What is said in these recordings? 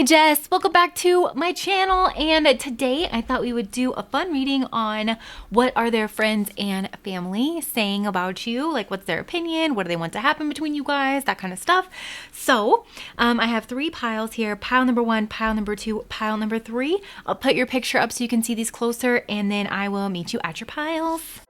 Hey Jess, welcome back to my channel, and today I thought we would do a fun reading on what are their friends and family saying about you, like what's their opinion, what do they want to happen between you guys, that kind of stuff. So I have 3 piles here, pile number 1, pile number 2, pile number 3. I'll put your picture up so you can see these closer, and then I will meet you at your piles.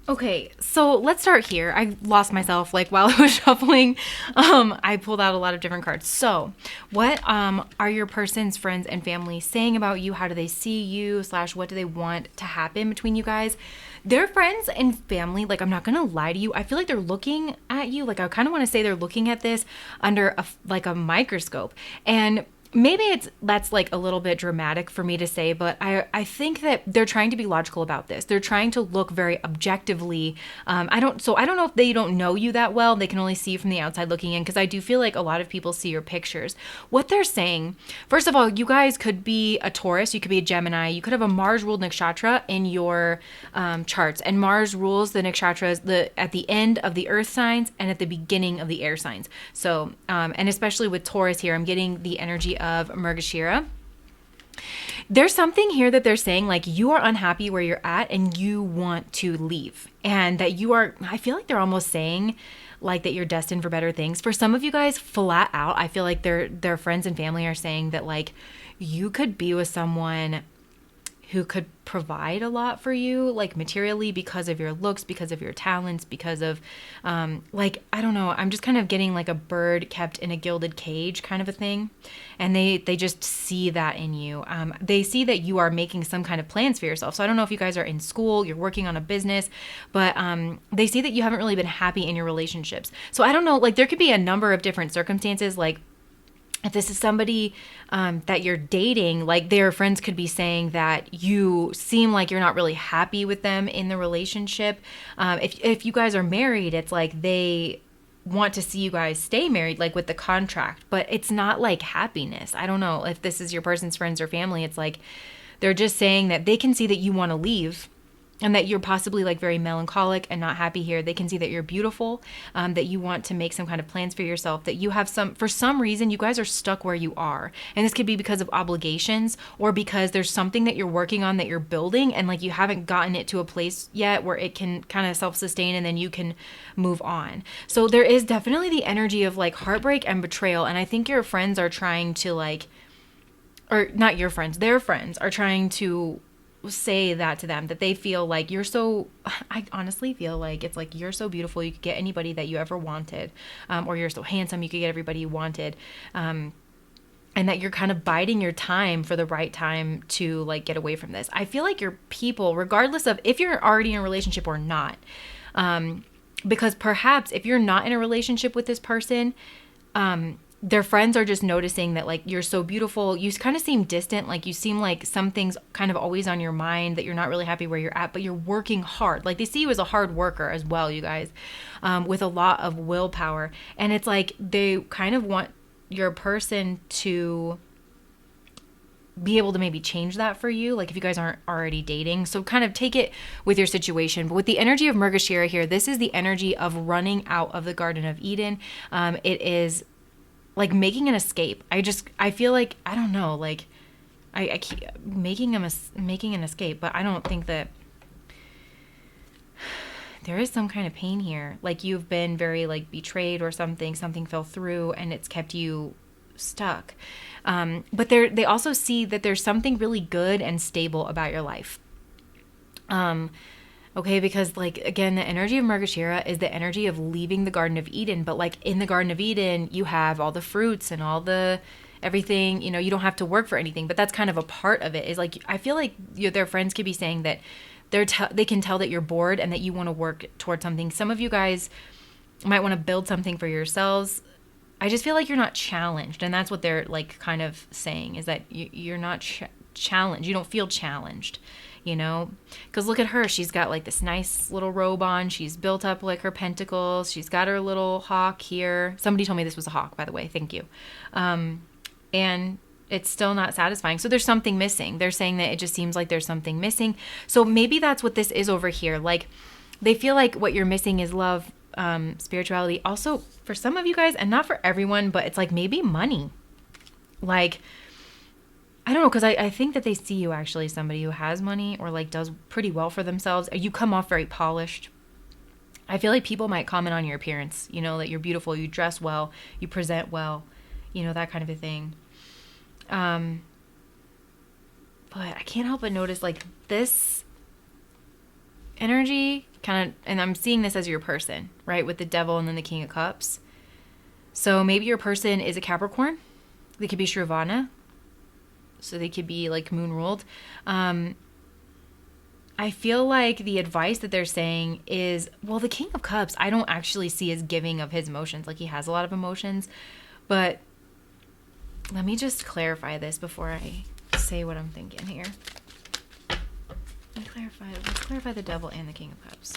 Okay, so let's start here. I lost myself like while I was shuffling. I pulled out a lot of different cards. So what are your person's friends and family saying about you? How do they see you / what do they want to happen between you guys? Their friends and family, like I'm not gonna lie to you, I feel like they're looking at you, like I kind of want to say they're looking at this under a microscope. And maybe that's like a little bit dramatic for me to say, but I think that they're trying to be logical about this. They're trying to look very objectively. I don't know if they don't know you that well. They can only see you from the outside looking in, because I do feel like a lot of people see your pictures. What they're saying, first of all, you guys could be a Taurus, you could be a Gemini, you could have a Mars ruled nakshatra in your charts, and Mars rules the nakshatras at the end of the earth signs and at the beginning of the air signs. So and especially with Taurus here, I'm getting the energy of Mrgashira. There's something here that they're saying, like you are unhappy where you're at and you want to leave, and that you are, I feel like they're almost saying like that you're destined for better things. For some of you guys, flat out, I feel like their friends and family are saying that like you could be with someone who could provide a lot for you, like materially, because of your looks, because of your talents, because of like, I don't know, I'm just kind of getting like a bird kept in a gilded cage kind of a thing. And they just see that in you. They see that you are making some kind of plans for yourself. So I don't know if you guys are in school, you're working on a business, but they see that you haven't really been happy in your relationships. So I don't know, like there could be a number of different circumstances, like if this is somebody that you're dating, like their friends could be saying that you seem like you're not really happy with them in the relationship. If you guys are married, it's like they want to see you guys stay married, like with the contract, but it's not like happiness. I don't know if this is your person's friends or family. It's like they're just saying that they can see that you want to leave, and that you're possibly like very melancholic and not happy here. They can see that you're beautiful, that you want to make some kind of plans for yourself, that you have for some reason, you guys are stuck where you are. And this could be because of obligations, or because there's something that you're working on that you're building, and like you haven't gotten it to a place yet where it can kind of self-sustain and then you can move on. So there is definitely the energy of like heartbreak and betrayal. And I think your friends are trying to like, or not your friends, their friends are trying to say that to them, that they feel like I honestly feel like it's like you're so beautiful, you could get anybody that you ever wanted, or you're so handsome, you could get everybody you wanted, and that you're kind of biding your time for the right time to like get away from this. I feel like your people, regardless of if you're already in a relationship or not, because perhaps if you're not in a relationship with this person, their friends are just noticing that like you're so beautiful. You kind of seem distant, like you seem like something's kind of always on your mind, that you're not really happy where you're at, but you're working hard. Like they see you as a hard worker as well, you guys, with a lot of willpower. And it's like they kind of want your person to be able to maybe change that for you, like if you guys aren't already dating. So kind of take it with your situation. But with the energy of Mrgashira here, this is the energy of running out of the Garden of Eden. It is like making an escape. I feel like, I don't know, like I keep making an escape, but I don't think that there is some kind of pain here. Like you've been very like betrayed or something fell through and it's kept you stuck. But they also see that there's something really good and stable about your life. Okay, because like, again, the energy of Mrgashira is the energy of leaving the Garden of Eden. But like in the Garden of Eden, you have all the fruits and all the everything, you don't have to work for anything. But that's kind of a part of it, is like, I feel like their friends could be saying that they can tell that you're bored and that you want to work towards something. Some of you guys might want to build something for yourselves. I just feel like you're not challenged. And that's what they're like kind of saying, is that you're not challenged. You don't feel challenged, because look at her. She's got like this nice little robe on. She's built up like her pentacles. She's got her little hawk here. Somebody told me this was a hawk, by the way. Thank you. And it's still not satisfying. So there's something missing. They're saying that it just seems like there's something missing. So maybe that's what this is over here. Like they feel like what you're missing is love, spirituality. Also for some of you guys, and not for everyone, but it's like maybe money. Like, I don't know, because I think that they see you actually somebody who has money or like does pretty well for themselves. You come off very polished. I feel like people might comment on your appearance, that you're beautiful, you dress well, you present well, that kind of a thing. But I can't help but notice like this energy kind of, and I'm seeing this as your person, right? With the Devil and then the King of Cups. So maybe your person is a Capricorn. They could be Shravana. So they could be like moon ruled. I feel like the advice that they're saying is, well, the King of Cups, I don't actually see as giving of his emotions. Like he has a lot of emotions, but let me just clarify this before I say what I'm thinking here. Let's clarify the Devil and the King of Cups.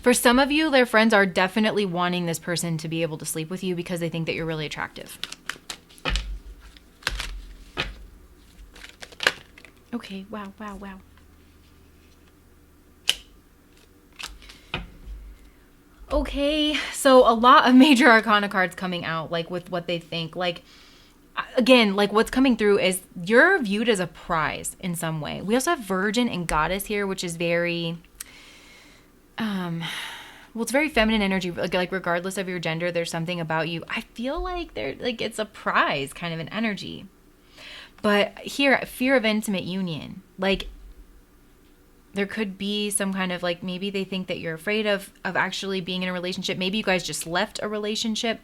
For some of you, their friends are definitely wanting this person to be able to sleep with you because they think that you're really attractive. Okay, wow. Okay, so a lot of major arcana cards coming out, like with what they think. Like, again, like what's coming through is you're viewed as a prize in some way. We also have Virgin and Goddess here, which is very, well, it's very feminine energy. Like regardless of your gender, there's something about you. I feel like it's a prize kind of an energy. But here, fear of intimate union, like there could be some kind of like, maybe they think that you're afraid of actually being in a relationship. Maybe you guys just left a relationship.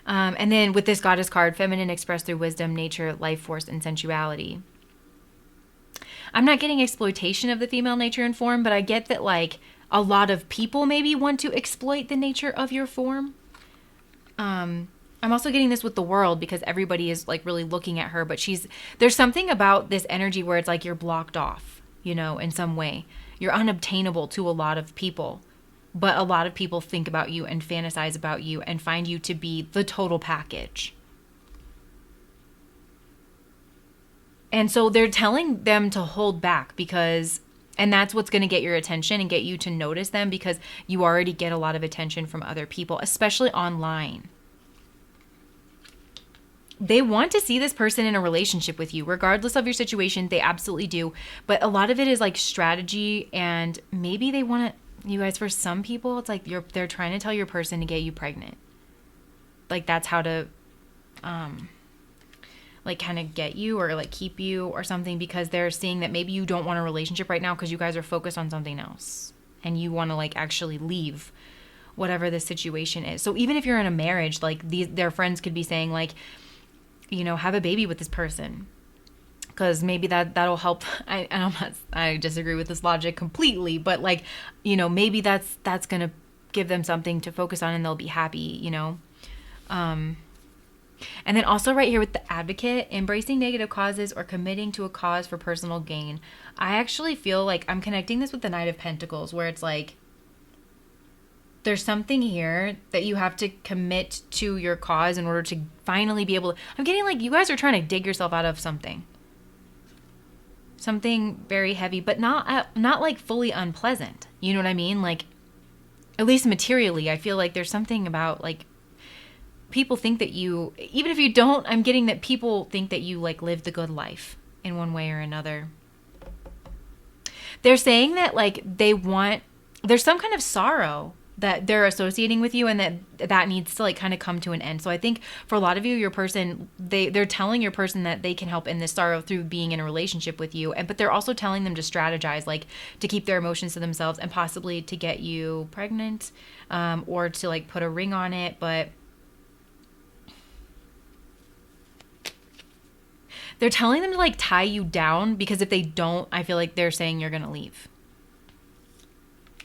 And then with this Goddess card, feminine expressed through wisdom, nature, life force, and sensuality. I'm not getting exploitation of the female nature and form, but I get that like a lot of people maybe want to exploit the nature of your form. I'm also getting this with the World because everybody is like really looking at her, but there's something about this energy where it's like you're blocked off, in some way. You're unobtainable to a lot of people, but a lot of people think about you and fantasize about you and find you to be the total package. And so they're telling them to hold back and that's what's going to get your attention and get you to notice them, because you already get a lot of attention from other people, especially online. They want to see this person in a relationship with you, regardless of your situation. They absolutely do. But a lot of it is like strategy, and maybe they want to, you guys, for some people, it's like they're trying to tell your person to get you pregnant. Like that's how to, like kind of get you or like keep you or something, because they're seeing that maybe you don't want a relationship right now because you guys are focused on something else and you want to like actually leave whatever the situation is. So even if you're in a marriage, like their friends could be saying like, have a baby with this person, because maybe that'll help. I disagree with this logic completely, but like, maybe that's going to give them something to focus on and they'll be happy, you know. And then also right here with the Advocate, embracing negative causes or committing to a cause for personal gain. I actually feel like I'm connecting this with the Knight of Pentacles, where it's like there's something here that you have to commit to your cause in order to finally be able to, I'm getting like you guys are trying to dig yourself out of something very heavy, but not like fully unpleasant. You know what I mean? Like, at least materially, I feel like there's something about like people think that you, even if you don't, I'm getting that people think that you like live the good life in one way or another. They're saying that like there's some kind of sorrow that they're associating with you, and that needs to like kind of come to an end. So I think for a lot of you, your person, they're telling your person that they can help in this sorrow through being in a relationship with you. But they're also telling them to strategize, like to keep their emotions to themselves and possibly to get you pregnant, or to like put a ring on it. But they're telling them to like tie you down, because if they don't, I feel like they're saying you're going to leave.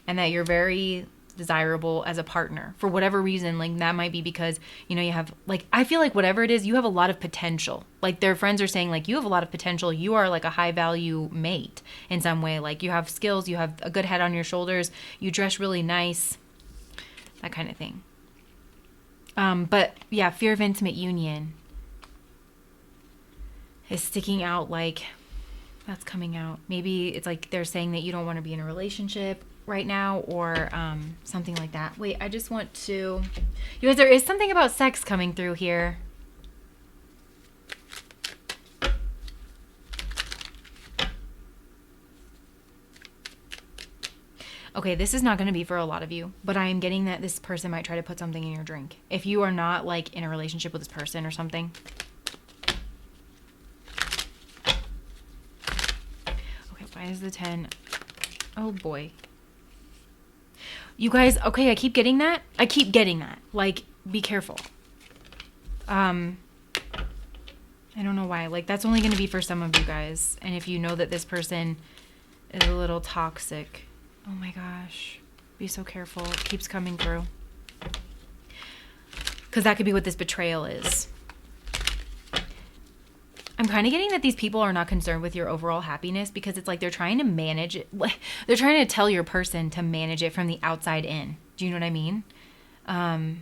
And that you're very desirable as a partner for whatever reason. Like that might be because, you know, you have like, I feel like whatever it is, you have a lot of potential. Like their friends are saying like, you have a lot of potential. You are like a high value mate in some way. Like you have skills, you have a good head on your shoulders, you dress really nice, that kind of thing. But yeah, fear of intimate union is sticking out, like that's coming out. Maybe it's like they're saying that you don't want to be in a relationship right now, or something like that. Wait, I just want to, you guys, there is something about sex coming through here. Okay, this is not going to be for a lot of you, but I am getting that this person might try to put something in your drink. If you are not like in a relationship with this person or something. Okay, why is the 10? Oh boy. You guys, okay, I keep getting that. Like, be careful. I don't know why. Like, that's only going to be for some of you guys. And if you know that this person is a little toxic, oh my gosh, be so careful. It keeps coming through. Because that could be what this betrayal is. I'm kind of getting that these people are not concerned with your overall happiness, because it's like they're trying to manage it. They're trying to tell your person to manage it from the outside in. Do you know what I mean? I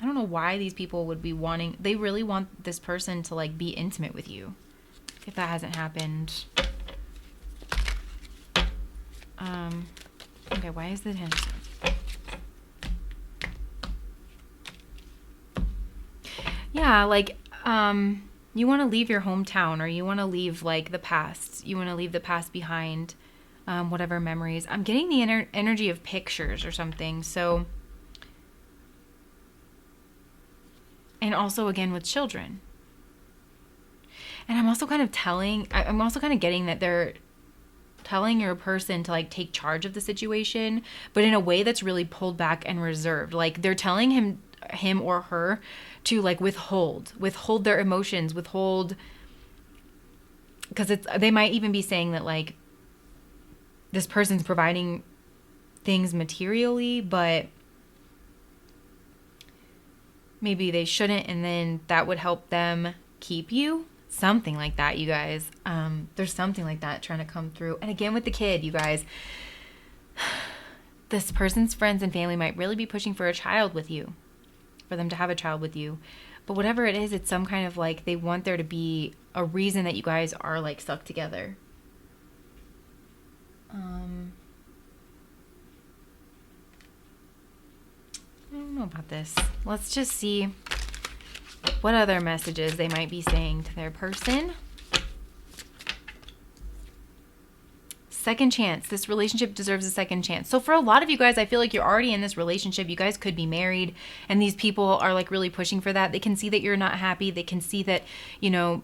don't know why these people would be wanting, they really want this person to like be intimate with you, if that hasn't happened. Okay, why is the 10? Yeah, like, you want to leave your hometown, or you want to leave like the past. You want to leave the past behind, whatever memories. I'm getting the energy of pictures or something. So, and also again with children. And I'm also kind of getting that they're telling your person to like take charge of the situation, but in a way that's really pulled back and reserved. Like they're telling him or her to like withhold their emotions, because they might even be saying that like this person's providing things materially, but maybe they shouldn't, and then that would help them keep you. Something like that, you guys. There's something like that trying to come through. And again with the kid, you guys, this person's friends and family might really be pushing for a child with you, for them to have a child with you. But whatever it is, it's some kind of like, they want there to be a reason that you guys are like stuck together. I don't know about this. Let's just see what other messages they might be saying to their person. Second chance. This relationship deserves a second chance. So for a lot of you guys, I feel like you're already in this relationship. You guys could be married, and these people are like really pushing for that. They can see that you're not happy. They can see that, you know,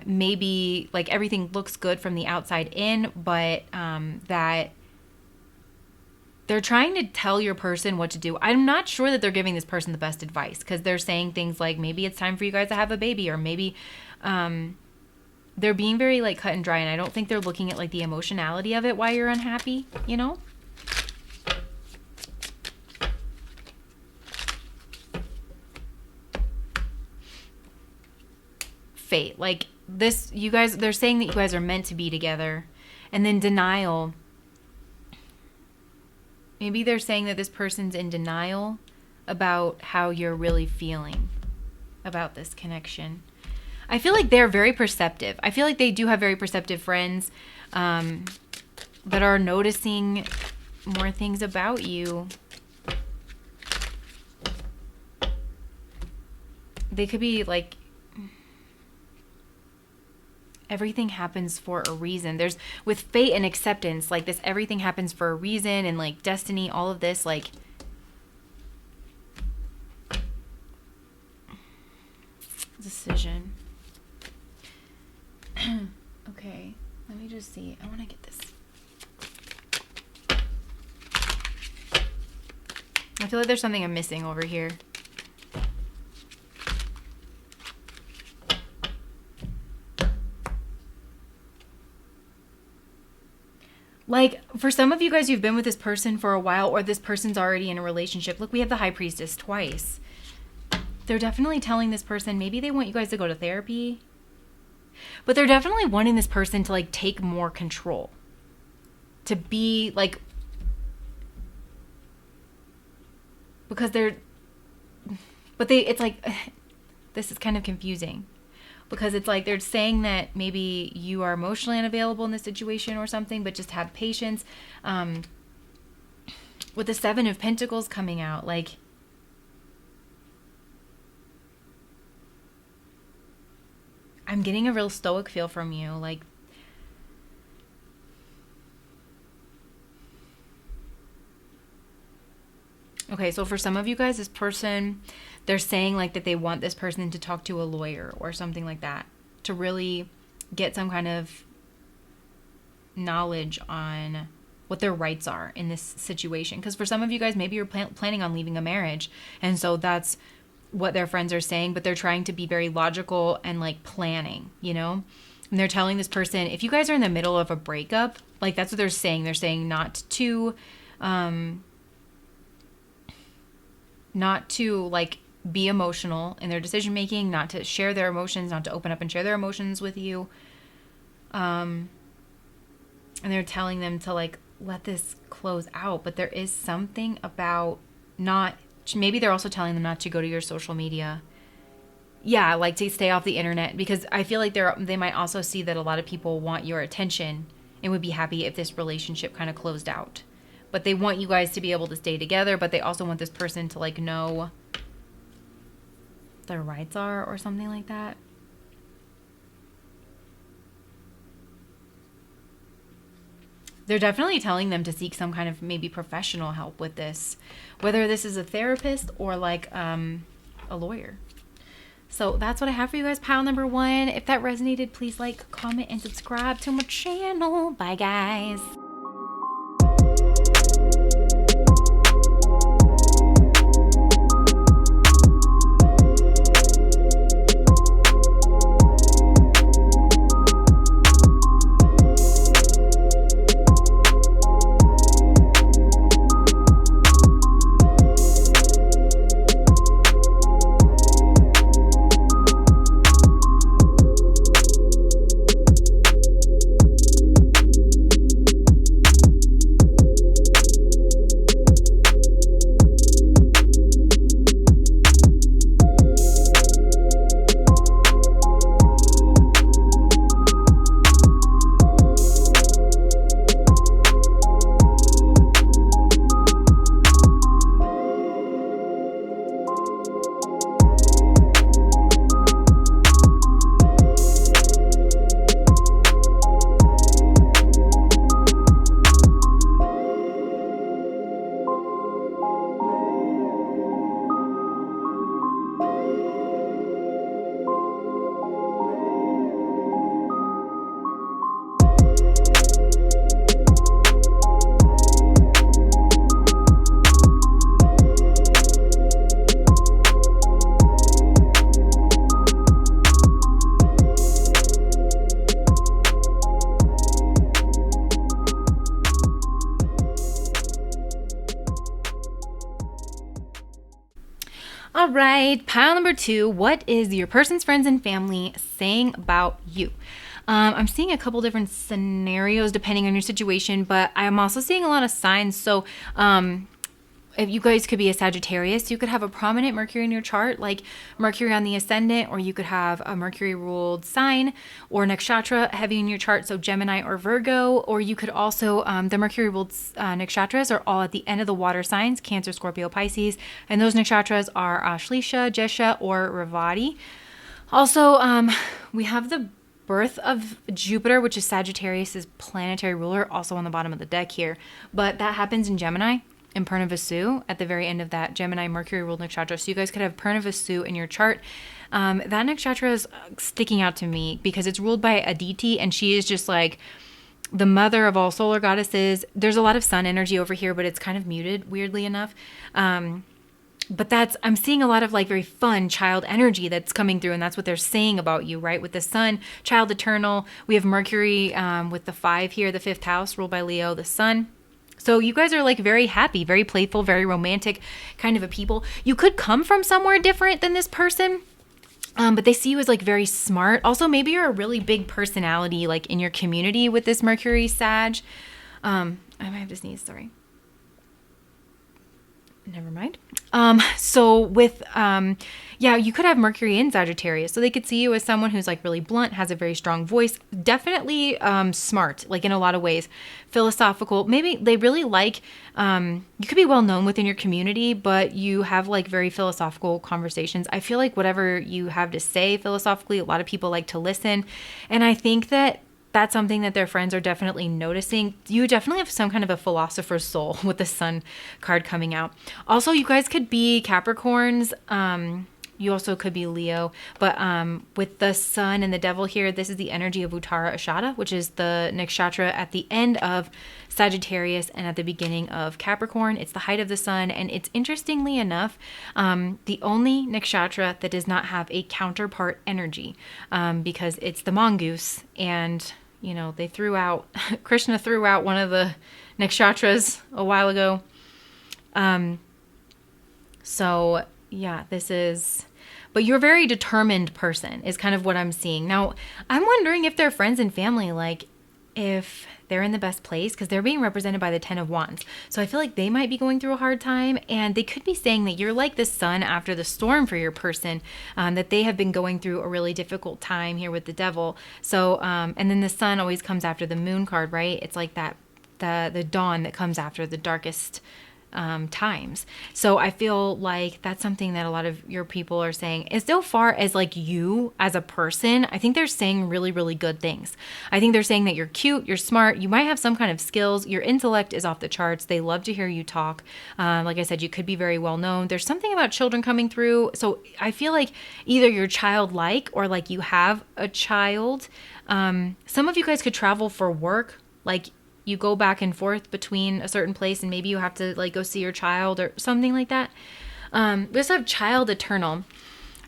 maybe like everything looks good from the outside in, but that they're trying to tell your person what to do. I'm not sure that they're giving this person the best advice, because they're saying things like, maybe it's time for you guys to have a baby, or maybe they're being very like cut and dry, and I don't think they're looking at like the emotionality of it, why you're unhappy, you know? fate. Like this, you guys, they're saying that you guys are meant to be together. And then denial. Maybe they're saying that this person's in denial about how you're really feeling about this connection. I feel like they're very perceptive. I feel like they do have very perceptive friends that are noticing more things about you. They could be like, everything happens for a reason. There's, with fate and acceptance, like this, everything happens for a reason, and like destiny, all of this, like, decision. Okay, let me just see. I want to get this. I feel like there's something I'm missing over here. Like, for some of you guys, you've been with this person for a while, or this person's already in a relationship. Look, we have the High Priestess twice. They're definitely telling this person, maybe they want you guys to go to therapy. But they're definitely wanting this person to, like, take more control. To be, like... Because they're... But they, it's like... This is kind of confusing. Because it's like they're saying that maybe you are emotionally unavailable in this situation or something, but just have patience. With the Seven of Pentacles coming out, like... I'm getting a real stoic feel from you. Like... Okay, so for some of you guys, this person... They're saying like that they want this person to talk to a lawyer or something like that to really get some kind of knowledge on what their rights are in this situation. Because for some of you guys, maybe you're planning on leaving a marriage. And so that's what their friends are saying. But they're trying to be very logical and like planning, you know? And they're telling this person, if you guys are in the middle of a breakup, like that's what they're saying. They're saying not to like... be emotional in their decision making, not to share their emotions, not to open up and share their emotions with you. And they're telling them to like let this close out, but there is something about not, maybe they're also telling them not to go to your social media. Yeah, like to stay off the internet, because I feel like they might also see that a lot of people want your attention and would be happy if this relationship kind of closed out. But they want you guys to be able to stay together, but they also want this person to like know their rights are or something like that. They're definitely telling them to seek some kind of maybe professional help with this, whether this is a therapist or like a lawyer. So that's what I have for you guys, pile number 1. If that resonated, please like, comment, and subscribe to my channel. Bye guys. right, pile number 2. What is your person's friends and family saying about you? I'm seeing a couple different scenarios depending on your situation, but I'm also seeing a lot of signs. So, if you guys could be a Sagittarius, you could have a prominent Mercury in your chart, like Mercury on the ascendant, or you could have a Mercury ruled sign or nakshatra heavy in your chart, so Gemini or Virgo, or you could also, the Mercury ruled nakshatras are all at the end of the water signs, Cancer, Scorpio, Pisces, and those nakshatras are Ashleisha, Jesha, or Revati. Also, we have the birth of Jupiter, which is Sagittarius's planetary ruler, also on the bottom of the deck here, but that happens in Gemini. In Purnavasu at the very end of that Gemini Mercury ruled nakshatra. So you guys could have Purnavasu in your chart. That nakshatra is sticking out to me because it's ruled by Aditi, and she is just like the mother of all solar goddesses. There's a lot of sun energy over here, but it's kind of muted, weirdly enough. But I'm seeing a lot of like very fun child energy that's coming through, and that's what they're saying about you, right? With the sun, child eternal. We have Mercury with the 5 here, the 5th house ruled by Leo, the sun. So you guys are like very happy, very playful, very romantic kind of a people. You could come from somewhere different than this person, but they see you as like very smart. Also, maybe you're a really big personality like in your community with this Mercury Sag. I might have to sneeze, sorry. Never mind. So with, you could have Mercury in Sagittarius. So they could see you as someone who's like really blunt, has a very strong voice, definitely smart, like in a lot of ways, philosophical. Maybe they really like, you could be well known within your community, but you have like very philosophical conversations. I feel like whatever you have to say philosophically, a lot of people like to listen. And I think that that's something that their friends are definitely noticing. You definitely have some kind of a philosopher's soul with the sun card coming out. Also, you guys could be Capricorns. You also could be Leo. But with the sun and the devil here, this is the energy of Uttara Ashada, which is the nakshatra at the end of Sagittarius and at the beginning of Capricorn. It's the height of the sun. And it's interestingly enough, the only nakshatra that does not have a counterpart energy because it's the mongoose. And they Krishna threw out one of the nakshatras a while ago. But you're a very determined person is kind of what I'm seeing. Now, I'm wondering if their friends and family, like if they're in the best place, because they're being represented by the 10 of Wands. So I feel like they might be going through a hard time, and they could be saying that you're like the sun after the storm for your person, that they have been going through a really difficult time here with the devil. So, and then the sun always comes after the moon card, right? It's like that, the dawn that comes after the darkest times. So I feel like that's something that a lot of your people are saying. As so far as like you as a person, I think they're saying really, really good things. I think they're saying that you're cute, you're smart, you might have some kind of skills, your intellect is off the charts. They love to hear you talk. Like I said, you could be very well known. There's something about children coming through. So I feel like either you're childlike or like you have a child. Some of you guys could travel for work, like you go back and forth between a certain place and maybe you have to like go see your child or something like that. We also have child eternal.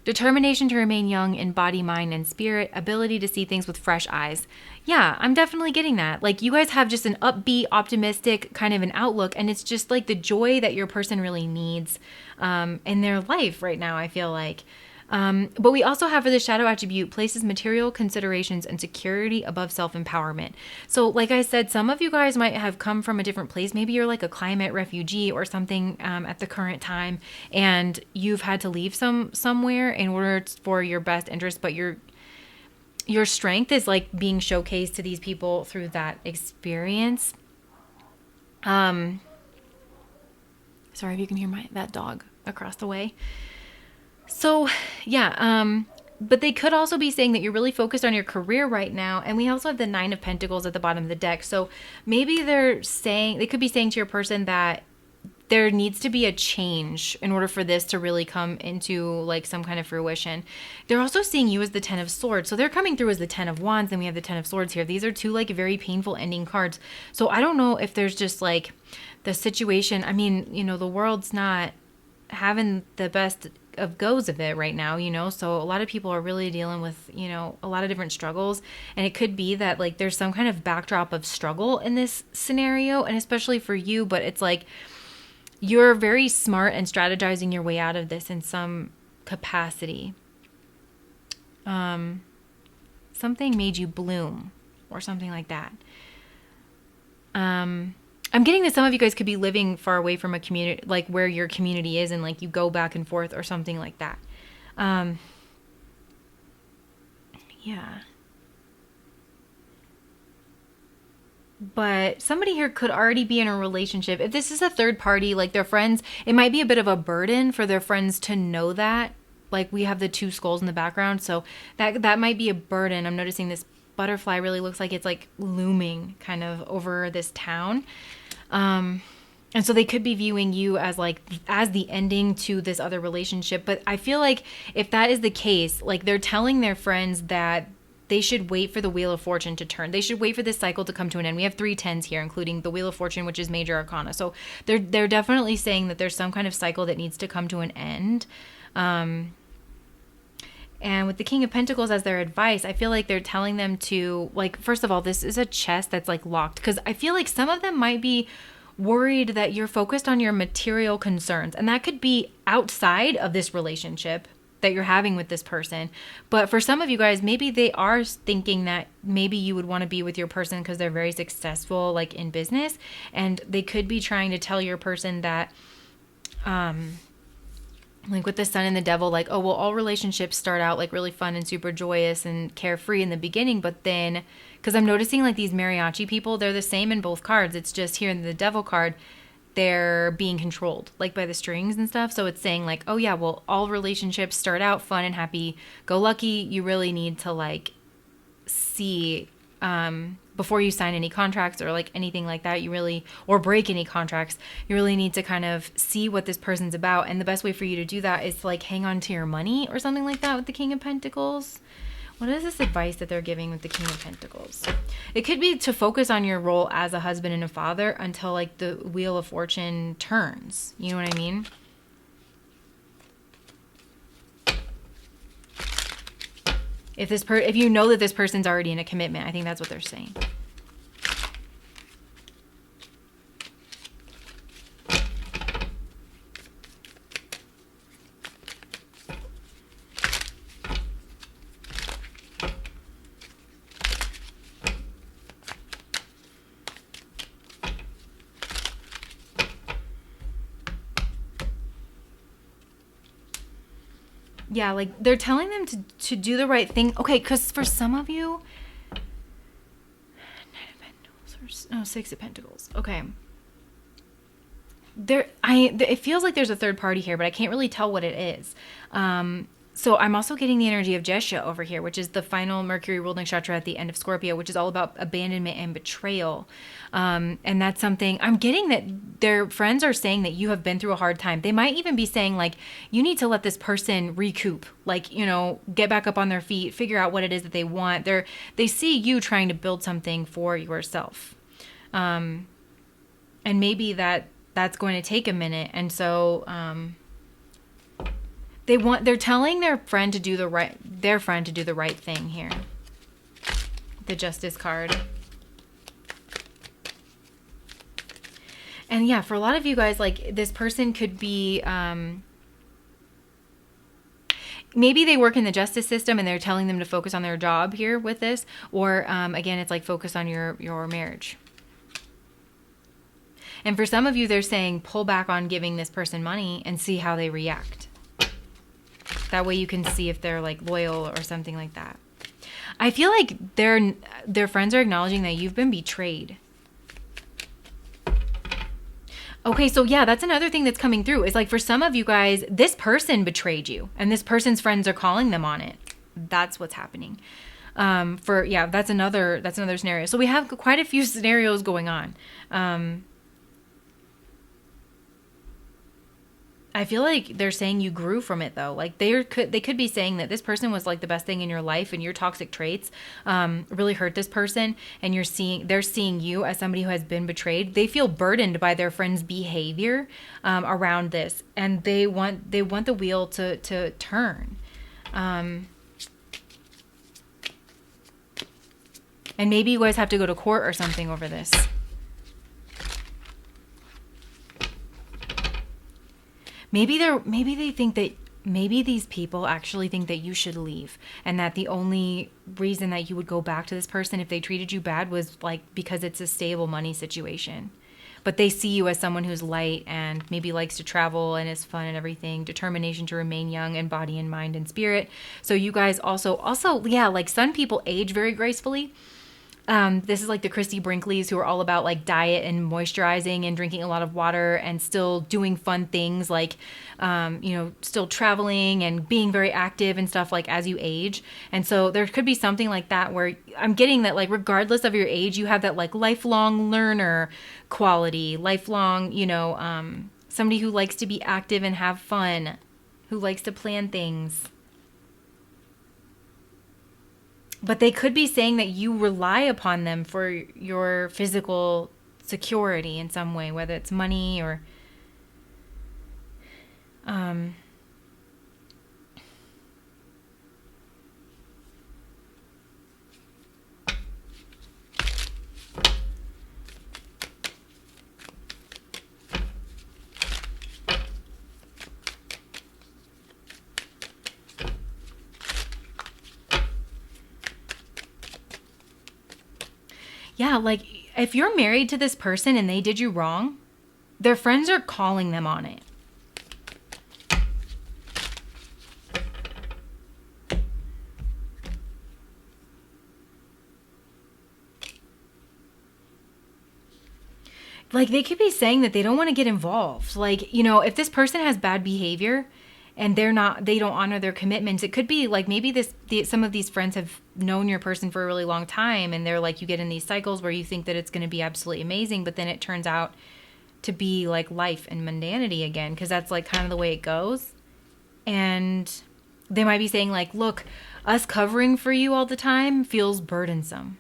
Determination to remain young in body, mind, and spirit. Ability to see things with fresh eyes. Yeah, I'm definitely getting that. Like you guys have just an upbeat, optimistic kind of an outlook. And it's just like the joy that your person really needs in their life right now, I feel like. But we also have for the shadow attribute places material considerations and security above self-empowerment. So like I said, some of you guys might have come from a different place. Maybe you're like a climate refugee or something at the current time, and you've had to leave somewhere in order for your best interest, but your strength is like being showcased to these people through that experience. Sorry if you can hear that dog across the way. So, yeah, but they could also be saying that you're really focused on your career right now. And we also have the 9 of Pentacles at the bottom of the deck. So maybe they could be saying to your person that there needs to be a change in order for this to really come into like some kind of fruition. They're also seeing you as the 10 of Swords. So they're coming through as the 10 of Wands, and we have the 10 of Swords here. These are two like very painful ending cards. So I don't know if there's just like the situation. I mean, the world's not having the best of goes of it right now, so a lot of people are really dealing with, a lot of different struggles, and it could be that like there's some kind of backdrop of struggle in this scenario, and especially for you, but it's like you're very smart and strategizing your way out of this in some capacity. Something made you bloom or something like that. I'm getting that some of you guys could be living far away from a community, like where your community is, and like you go back and forth or something like that. Yeah. But somebody here could already be in a relationship. If this is a third party, like their friends, it might be a bit of a burden for their friends to know that. Like we have the 2 skulls in the background, so that might be a burden. I'm noticing this butterfly really looks like it's like looming kind of over this town. And so they could be viewing you as the ending to this other relationship. But I feel like if that is the case, like they're telling their friends that they should wait for the Wheel of Fortune to turn. They should wait for this cycle to come to an end. We have 3 10s here, including the Wheel of Fortune, which is major arcana. So they're definitely saying that there's some kind of cycle that needs to come to an end. And with the King of Pentacles as their advice, I feel like they're telling them to, like, first of all, this is a chest that's like locked, because I feel like some of them might be worried that you're focused on your material concerns, and that could be outside of this relationship that you're having with this person. But for some of you guys, maybe they are thinking that maybe you would want to be with your person because they're very successful, like in business, and they could be trying to tell your person that like with the Sun and the Devil, like, oh, well, all relationships start out like really fun and super joyous and carefree in the beginning, but then, because I'm noticing like these mariachi people, they're the same in both cards. It's just here in the Devil card, they're being controlled like by the strings and stuff. So it's saying like, oh yeah, well, all relationships start out fun and happy go lucky. You really need to like see before you sign any contracts or like anything like that, or break any contracts, you really need to kind of see what this person's about. And the best way for you to do that is to like hang on to your money or something like that with the King of Pentacles. What is this advice that they're giving with the King of Pentacles? It could be to focus on your role as a husband and a father until like the Wheel of Fortune turns. You know what I mean? If you know that this person's already in a commitment, I think that's what they're saying. Yeah, like they're telling them to do the right thing. Okay, because for some of you, Six of Pentacles. Okay. It feels like there's a third party here, but I can't really tell what it is. So I'm also getting the energy of Jesha over here, which is the final Mercury ruled nakshatra at the end of Scorpio, which is all about abandonment and betrayal. And that's something I'm getting, that their friends are saying that you have been through a hard time. They might even be saying like, you need to let this person recoup, like, you know, get back up on their feet, figure out what it is that they want. They see you trying to build something for yourself. And maybe that's going to take a minute. And so, they're telling their friend to do the right thing here. The Justice card. And yeah, for a lot of you guys, like this person could be, maybe they work in the justice system and they're telling them to focus on their job here with this, or again, it's like focus on your marriage. And for some of you, they're saying pull back on giving this person money and see how they react. That way you can see if they're like loyal or something like that. I feel like their friends are acknowledging that you've been betrayed. Okay, so yeah, that's another thing that's coming through. Is like for some of you guys, this person betrayed you and this person's friends are calling them on it. That's what's happening. That's another scenario. So we have quite a few scenarios going on. I feel like they're saying you grew from it though. Like they could be saying that this person was like the best thing in your life and your toxic traits really hurt this person, and they're seeing you as somebody who has been betrayed. They feel burdened by their friend's behavior around this, and they want the wheel to turn. And maybe you guys have to go to court or something over this. Maybe they think that maybe these people actually think that you should leave, and that the only reason that you would go back to this person if they treated you bad was like because it's a stable money situation. But they see you as someone who's light and maybe likes to travel and is fun and everything, determination to remain young in body and mind and spirit. So you guys also, yeah, like Sun people age very gracefully. This is like the Christy Brinkley's, who are all about like diet and moisturizing and drinking a lot of water and still doing fun things like, still traveling and being very active and stuff like as you age. And so there could be something like that where I'm getting that like regardless of your age, you have that like lifelong learner quality, lifelong, somebody who likes to be active and have fun, who likes to plan things. But they could be saying that you rely upon them for your physical security in some way, whether it's money or yeah, like if you're married to this person and they did you wrong, their friends are calling them on it. Like they could be saying that they don't want to get involved. Like, if this person has bad behavior and they don't honor their commitments, it could be like maybe some of these friends have known your person for a really long time, and they're like, you get in these cycles where you think that it's going to be absolutely amazing, but then it turns out to be like life and mundanity again, because that's like kind of the way it goes. And they might be saying like, look, us covering for you all the time feels burdensome.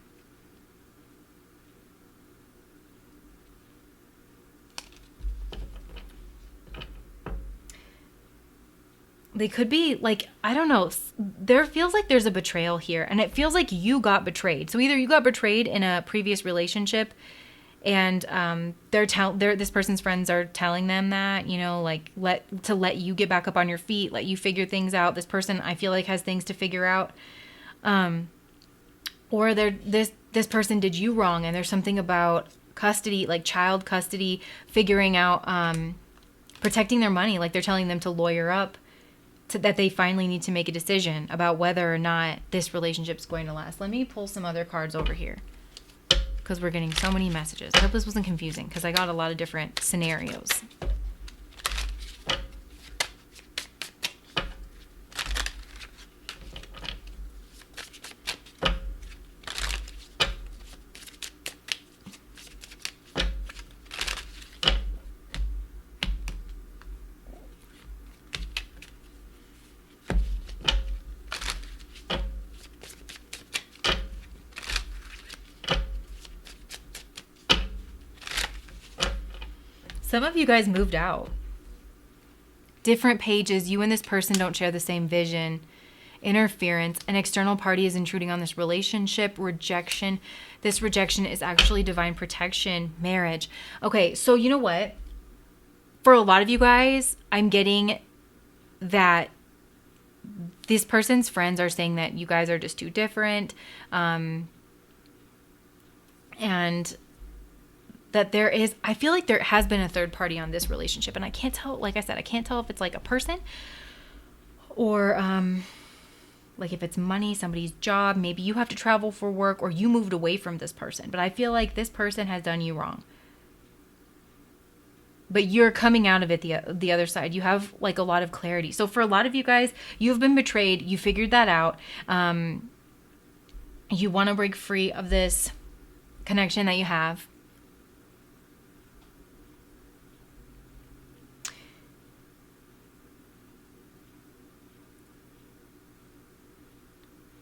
They could be like, I don't know, there feels like there's a betrayal here, and it feels like you got betrayed. So either you got betrayed in a previous relationship, and this person's friends are telling them that, like let you get back up on your feet, let you figure things out. This person, I feel like, has things to figure out, or this person did you wrong, and there's something about custody, like child custody, figuring out, protecting their money, like they're telling them to lawyer up. That they finally need to make a decision about whether or not this relationship is going to last. Let me pull some other cards over here, because we're getting so many messages. I hope this wasn't confusing, because I got a lot of different scenarios. Some of you guys moved out. Different pages. You and this person don't share the same vision. Interference. An external party is intruding on this relationship. Rejection. This rejection is actually divine protection. Marriage. Okay, so you know what? For a lot of you guys, I'm getting that this person's friends are saying that you guys are just too different. And that I feel like there has been a third party on this relationship, and I can't tell, like I said, I can't tell if it's like a person or like if it's money, somebody's job, maybe you have to travel for work, or you moved away from this person. But I feel like this person has done you wrong. But you're coming out of it the other side. You have like a lot of clarity. So for a lot of you guys, you've been betrayed. You figured that out. You want to break free of this connection that you have.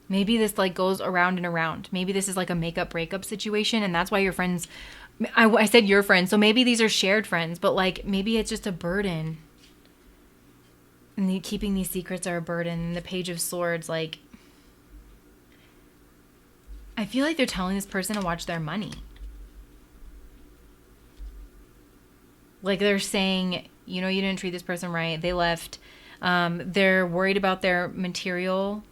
Maybe this like goes around and around. Maybe this is like a makeup breakup situation, and that's why your friends, I said your friends, so maybe these are shared friends, but like maybe it's just a burden. And keeping these secrets are a burden. The Page of Swords, like, I feel like they're telling this person to watch their money. Like they're saying, you didn't treat this person right. They left. They're worried about their material,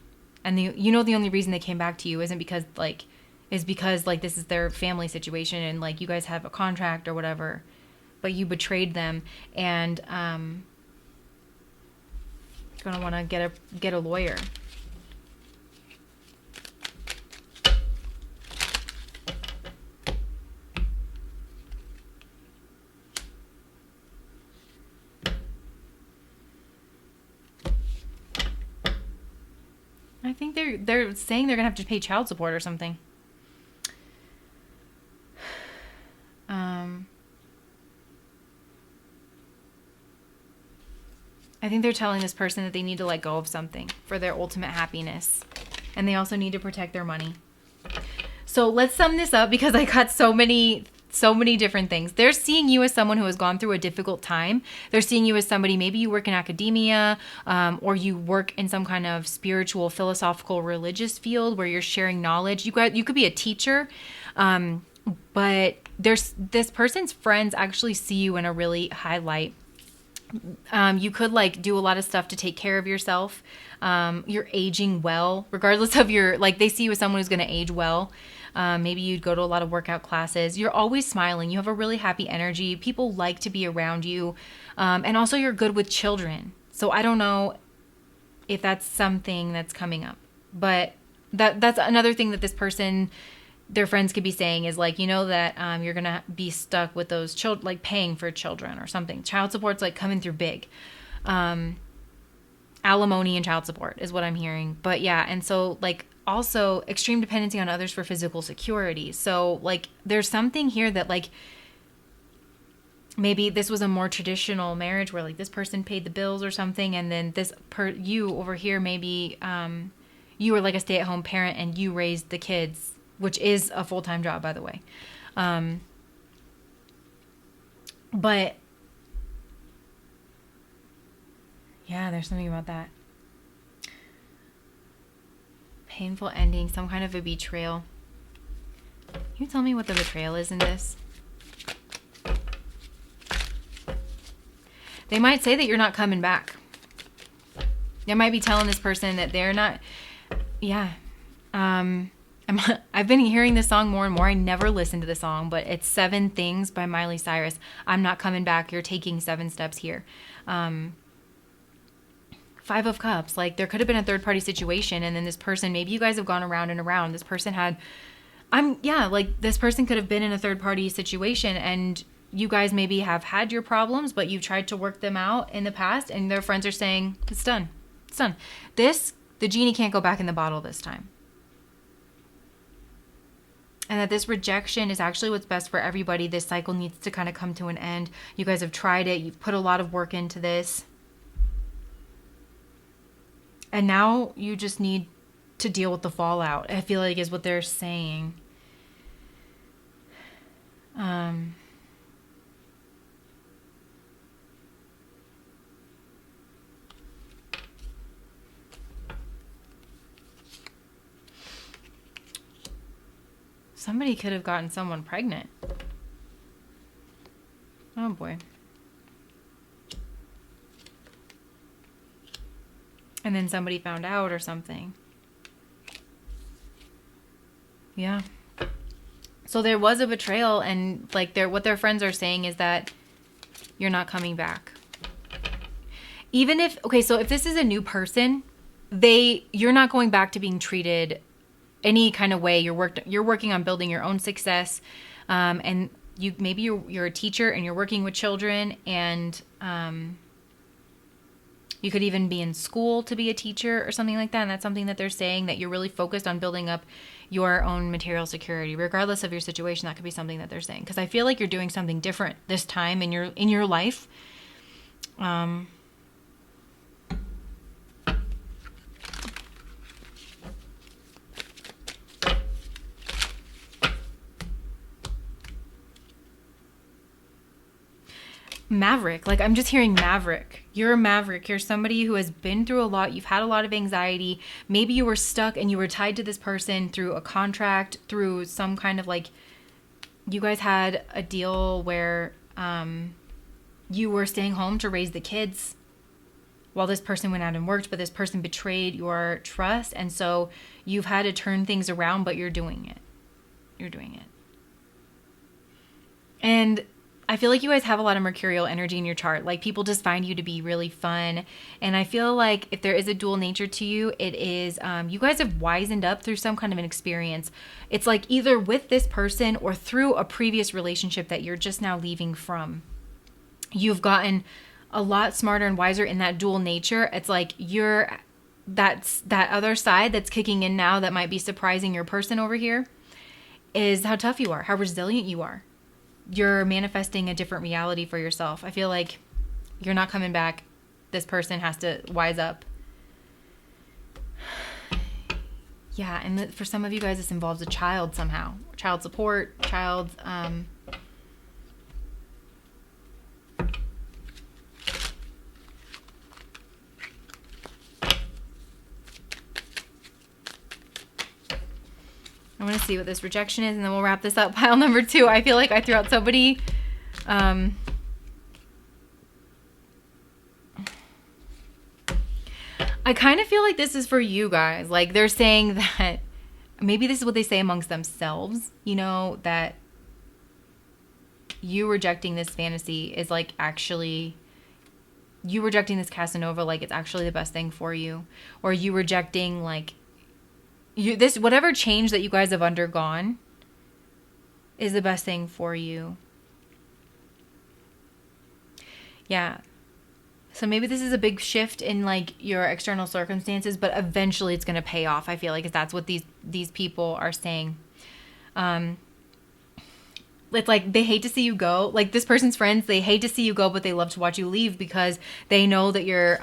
and the only reason they came back to you isn't because like this is their family situation and like you guys have a contract or whatever, but you betrayed them, and you're gonna want to get a lawyer. I think they're saying they're gonna have to pay child support or something. I think they're telling this person that they need to let go of something for their ultimate happiness, and they also need to protect their money. So let's sum this up because I got so many different things. They're seeing you as someone who has gone through a difficult time. They're seeing you as somebody, maybe you work in academia, or you work in some kind of spiritual, philosophical, religious field where you're sharing knowledge. You could be a teacher, but this person's friends actually see you in a really high light. You could like do a lot of stuff to take care of yourself. You're aging well, regardless of they see you as someone who's going to age well. Maybe you'd go to a lot of workout classes. You're always smiling. You have a really happy energy. People like to be around you. And also you're good with children. So I don't know if that's something that's coming up, but that's another thing that this person, their friends could be saying is like, that you're going to be stuck with those children, like paying for children or something. Child support's like coming through big. Alimony and child support is what I'm hearing. But yeah, and so like also extreme dependency on others for physical security. So like there's something here that like maybe this was a more traditional marriage where like this person paid the bills or something, and then you over here maybe you were like a stay-at-home parent and you raised the kids, which is a full-time job, by the way. But yeah, there's something about that. Painful ending, some kind of a betrayal. Can you tell me what the betrayal is in this? They might say that you're not coming back. They might be telling this person that they're not. Yeah. I've been hearing this song more and more. I never listened to the song, but it's 7 Things by Miley Cyrus. I'm not coming back. You're taking 7 steps here. 5 of Cups. Like there could have been a third party situation, and then this person, maybe you guys have gone around and around. This person this person could have been in a third party situation, and you guys maybe have had your problems, but you've tried to work them out in the past, and their friends are saying, it's done. It's done. The genie can't go back in the bottle this time. And that this rejection is actually what's best for everybody. This cycle needs to kind of come to an end. You guys have tried it. You've put a lot of work into this. And now you just need to deal with the fallout, I feel like is what they're saying. Somebody could have gotten someone pregnant. Oh boy. And then somebody found out or something. Yeah. So there was a betrayal, and like what their friends are saying is that you're not coming back. Even if, so if this is a new person, you're not going back to being treated any kind of way. You're working on building your own success, and you're a teacher and you're working with children, and you could even be in school to be a teacher or something like that. And that's something that they're saying, that you're really focused on building up your own material security, regardless of your situation. That could be something that they're saying, because I feel like you're doing something different this time in your life. Maverick. Like, I'm just hearing maverick. You're a maverick. You're somebody who has been through a lot. You've had a lot of anxiety. Maybe you were stuck and you were tied to this person through a contract, through some kind of like, you guys had a deal where you were staying home to raise the kids. while this person went out and worked, but this person betrayed your trust. And so you've had to turn things around, but you're doing it. You're doing it. And I feel like you guys have a lot of mercurial energy in your chart. Like, people just find you to be really fun. And I feel like if there is a dual nature to you, it is, you guys have wisened up through some kind of an experience. It's like either with this person or through a previous relationship that you're just now leaving from. You've gotten a lot smarter and wiser in that dual nature. It's like that's that other side that's kicking in now that might be surprising your person over here, is how tough you are, how resilient you are. You're manifesting a different reality for yourself. I feel like you're not coming back. This person has to wise up. Yeah, and for some of you guys, this involves a child somehow. Child support, child... I want to see what this rejection is, and then we'll wrap this up. Pile number 2. I feel like I threw out somebody. I kind of feel like this is for you guys. Like, they're saying that maybe this is what they say amongst themselves, you know, that you rejecting this fantasy is like actually, you rejecting this Casanova, like it's actually the best thing for you. Or you rejecting like, this whatever change that you guys have undergone is the best thing for you. Yeah. So maybe this is a big shift in like your external circumstances, but eventually it's going to pay off. I feel like that's what these people are saying. It's like they hate to see you go. Like, this person's friends, they hate to see you go, but they love to watch you leave because they know that you're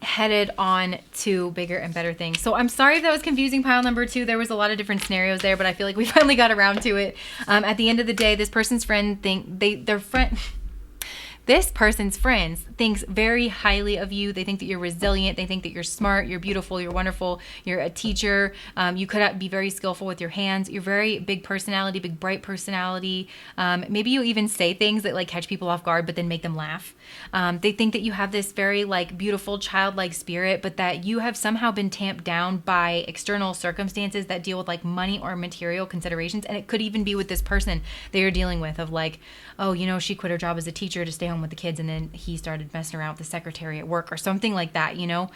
headed on to bigger and better things. So I'm sorry if that was confusing, pile number 2. There was a lot of different scenarios there, but I feel like we finally got around to it. At the end of the day, this person's friend this person's friends thinks very highly of you. They think that you're resilient. They think that you're smart, you're beautiful, you're wonderful, you're a teacher. You could be very skillful with your hands. You're very big personality, big bright personality. Maybe you even say things that like catch people off guard, but then make them laugh. They think that you have this very like beautiful childlike spirit, but that you have somehow been tamped down by external circumstances that deal with like money or material considerations. And it could even be with this person that you're dealing with, of like, oh, you know, she quit her job as a teacher to stay home with the kids, and then he started messing around with the secretary at work or something like that, you know,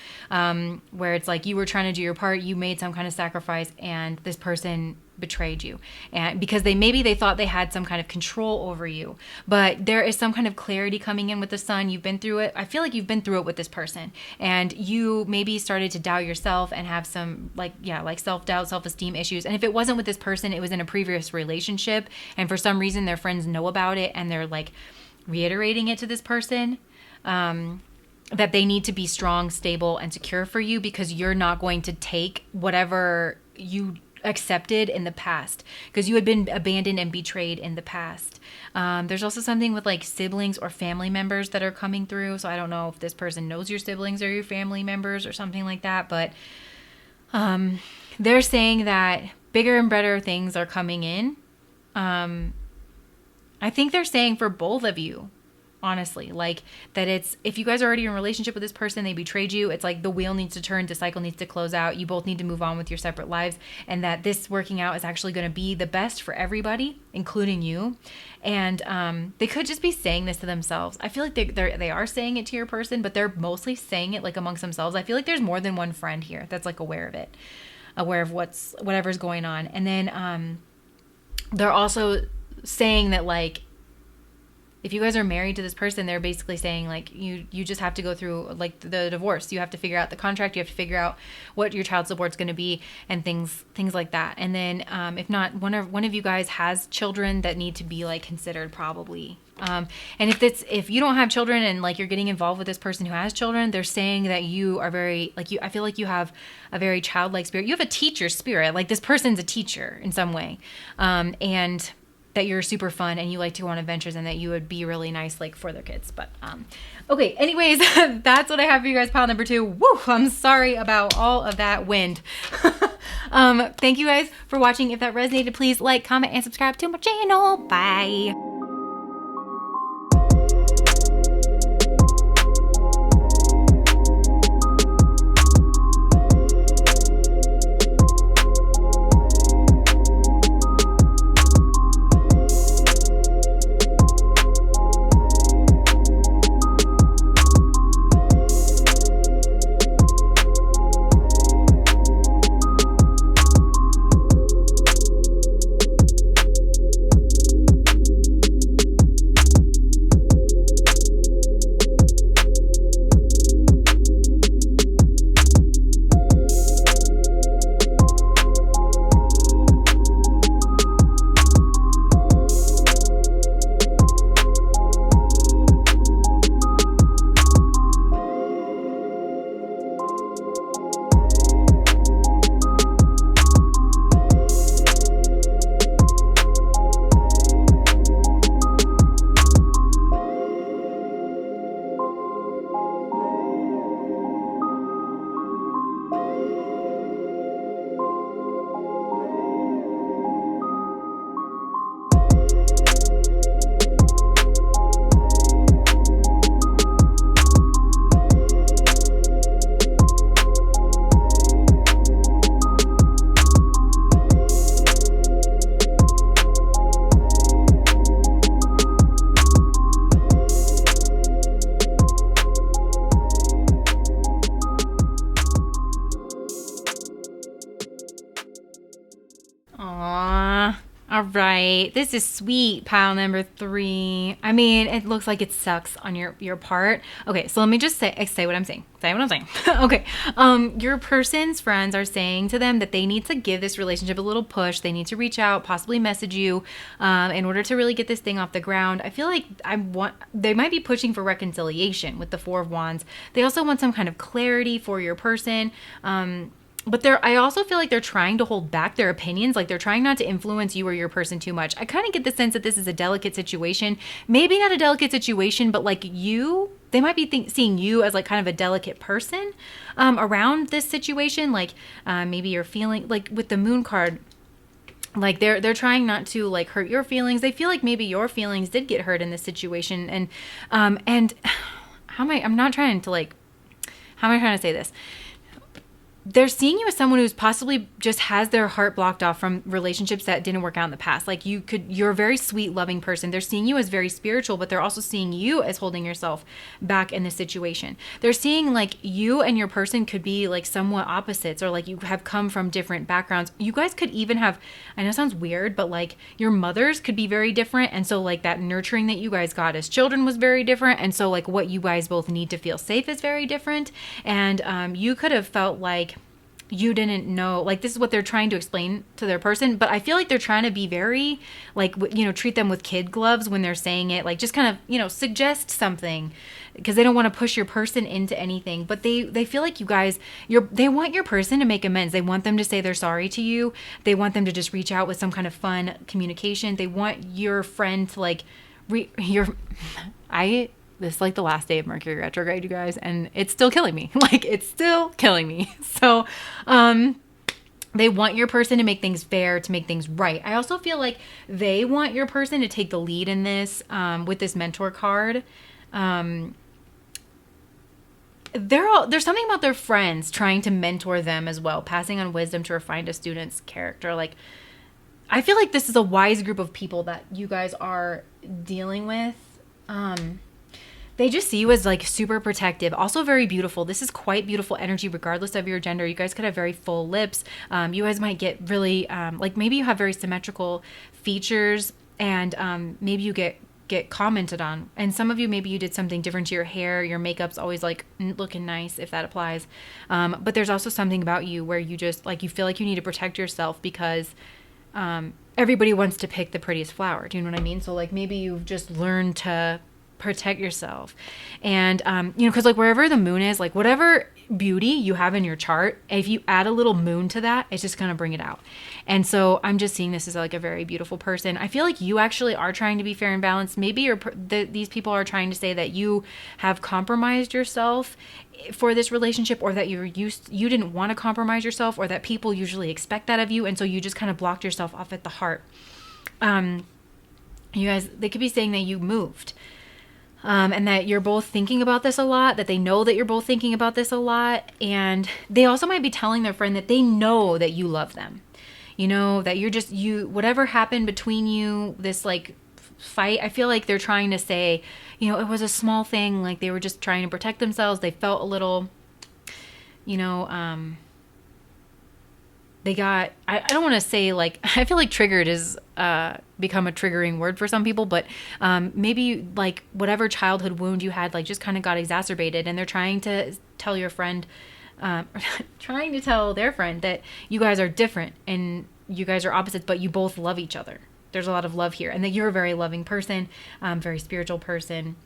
where it's like you were trying to do your part, you made some kind of sacrifice, and this person betrayed you, and because they thought they had some kind of control over you. But there is some kind of clarity coming in with the sun. You've been through it. I feel like you've been through it with this person, and you maybe started to doubt yourself and have some like self-doubt, self-esteem issues. And if it wasn't with this person, it was in a previous relationship, and for some reason their friends know about it and they're like reiterating it to this person, that they need to be strong, stable, and secure for you, because you're not going to take whatever you accepted in the past, because you had been abandoned and betrayed in the past. There's also something with like siblings or family members that are coming through. So I don't know if this person knows your siblings or your family members or something like that, but they're saying that bigger and better things are coming in. I think they're saying for both of you, honestly, like that it's, if you guys are already in a relationship with this person, they betrayed you, it's like the wheel needs to turn, the cycle needs to close out. You both need to move on with your separate lives, and that this working out is actually going to be the best for everybody, including you. And they could just be saying this to themselves. I feel like they are saying it to your person, but they're mostly saying it like amongst themselves. I feel like there's more than one friend here that's like aware of it, aware of whatever's going on. And then they're also saying that like, if you guys are married to this person, they're basically saying like you just have to go through like the divorce. You have to figure out the contract. You have to figure out what your child support's going to be, and things like that. And then if not, one of you guys has children that need to be like considered probably. And if you don't have children and like you're getting involved with this person who has children, they're saying that you are very like I feel like you have a very childlike spirit. You have a teacher spirit. Like this person's a teacher in some way, and that you're super fun and you like to go on adventures, and that you would be really nice like for their kids. But okay, anyways, that's what I have for you guys, pile number 2. Woo, I'm sorry about all of that wind. Thank you guys for watching. If that resonated, please like, comment, and subscribe to my channel. Bye. All right. This is sweet, pile number 3. I mean, it looks like it sucks on your part. Okay, so let me just say what I'm saying. Say what I'm saying. Okay. Your person's friends are saying to them that they need to give this relationship a little push. They need to reach out, possibly message you, in order to really get this thing off the ground. I feel like they might be pushing for reconciliation with the 4 of Wands. They also want some kind of clarity for your person. But I also feel like they're trying to hold back their opinions. Like they're trying not to influence you or your person too much. I kind of get the sense that this is a delicate situation. Maybe not a delicate situation, but like they might be seeing you as like kind of a delicate person around this situation. Like maybe you're feeling like with the Moon card, like they're trying not to like hurt your feelings. They feel like maybe your feelings did get hurt in this situation. And how am I trying to say this? They're seeing you as someone who's possibly just has their heart blocked off from relationships that didn't work out in the past. Like you're a very sweet, loving person. They're seeing you as very spiritual, but they're also seeing you as holding yourself back in this situation. They're seeing like you and your person could be like somewhat opposites, or like you have come from different backgrounds. You guys could even have, I know it sounds weird, but like your mothers could be very different. And so like that nurturing that you guys got as children was very different. And so like what you guys both need to feel safe is very different. And you could have felt like you didn't know, like this is what they're trying to explain to their person, but I feel like they're trying to be very like, treat them with kid gloves when they're saying it, like just kind of, suggest something, because they don't want to push your person into anything. But they feel like you guys, they want your person to make amends. They want them to say they're sorry to you. They want them to just reach out with some kind of fun communication. They want your friend to like this is like the last day of Mercury retrograde, you guys, and it's still killing me. Like, it's still killing me. So, they want your person to make things fair, to make things right. I also feel like they want your person to take the lead in this, with this mentor card. There's something about their friends trying to mentor them as well, passing on wisdom to refine a student's character. Like, I feel like this is a wise group of people that you guys are dealing with. They just see you as like super protective, also very beautiful. This is quite beautiful energy regardless of your gender. You guys could have very full lips. You guys might get really like maybe you have very symmetrical features, and maybe you get commented on. And some of you, maybe you did something different to your hair. Your makeup's always like looking nice, if that applies. But there's also something about you where you just like, you feel like you need to protect yourself because everybody wants to pick the prettiest flower. Do you know what I mean? So like maybe you've just learned to protect yourself. And because like wherever the moon is, like whatever beauty you have in your chart, if you add a little moon to that, it's just going to bring it out. And so I'm just seeing this as like a very beautiful person. I feel like you actually are trying to be fair and balanced. Maybe these people are trying to say that you have compromised yourself for this relationship, or that you didn't want to compromise yourself, or that people usually expect that of you, and so you just kind of blocked yourself off at the heart. You guys, they could be saying that you moved. And that you're both thinking about this a lot, that they know that you're both thinking about this a lot. And they also might be telling their friend that they know that you love them. That you're whatever happened between you, this like fight, I feel like they're trying to say, it was a small thing. Like they were just trying to protect themselves. They felt a little, they got, I don't want to say like, I feel like triggered is become a triggering word for some people, but maybe like whatever childhood wound you had, like just kind of got exacerbated, and they're trying to tell your friend, trying to tell their friend that you guys are different and you guys are opposites, but you both love each other. There's a lot of love here, and that you're a very loving person, very spiritual person.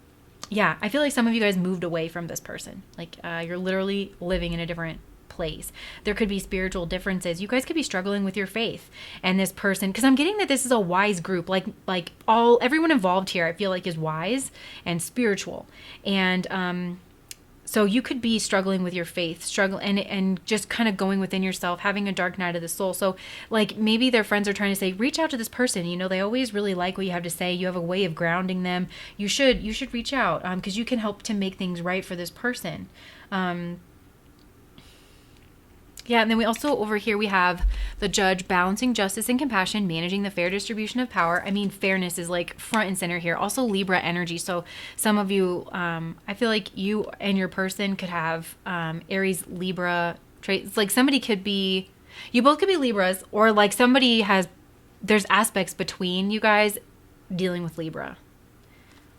Yeah, I feel like some of you guys moved away from this person. Like you're literally living in a different place. There could be spiritual differences. You guys could be struggling with your faith, and this person, because I'm getting that this is a wise group, like everyone involved here I feel like is wise and spiritual, and so you could be struggling with your faith, and just kind of going within yourself, having a dark night of the soul. So like maybe their friends are trying to say, reach out to this person, they always really like what you have to say, you have a way of grounding them, you should reach out, because you can help to make things right for this person. Yeah, and then we also, over here, we have the Judge, balancing justice and compassion, managing the fair distribution of power. I mean, fairness is like front and center here. Also Libra energy. So some of you, I feel like you and your person could have Aries, Libra traits. Like somebody could be, you both could be Libras, or like somebody has there's aspects between you guys dealing with Libra